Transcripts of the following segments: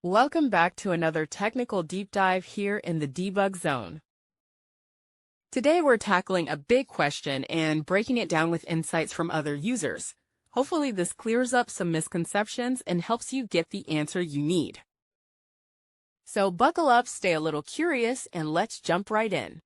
Welcome back to another technical deep dive here in the debug zone. Today we're tackling a big question and breaking it down with insights from other users. Hopefully this clears up some misconceptions and helps you get the answer you need. So buckle up, stay a little curious, and let's jump right in.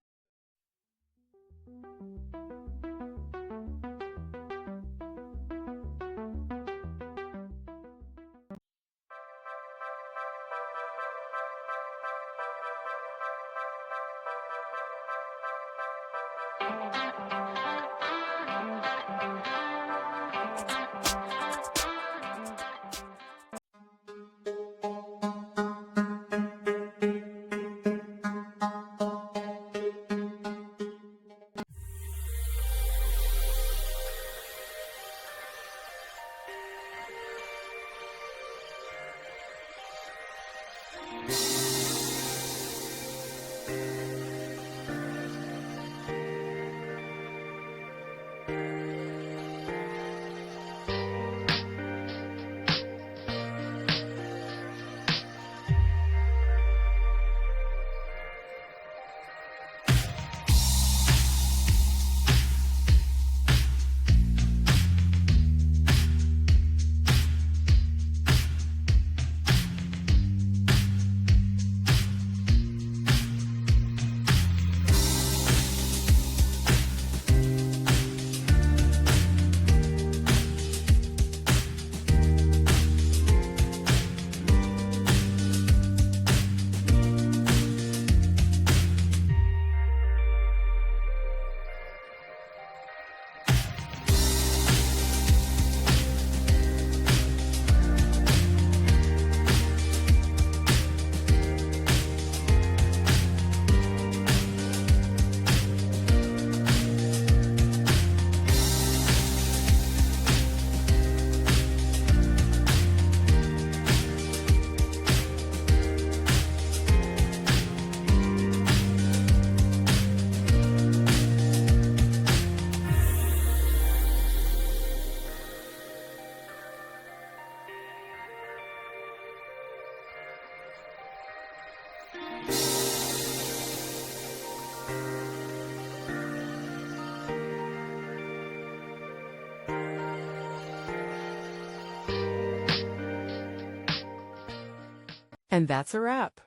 And that's a wrap.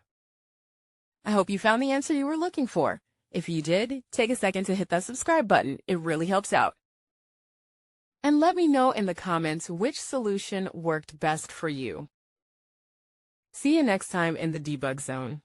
I hope you found the answer you were looking for. If you did, take a second to hit that subscribe button. It really helps out. And let me know in the comments which solution worked best for you. See you next time in the debug zone.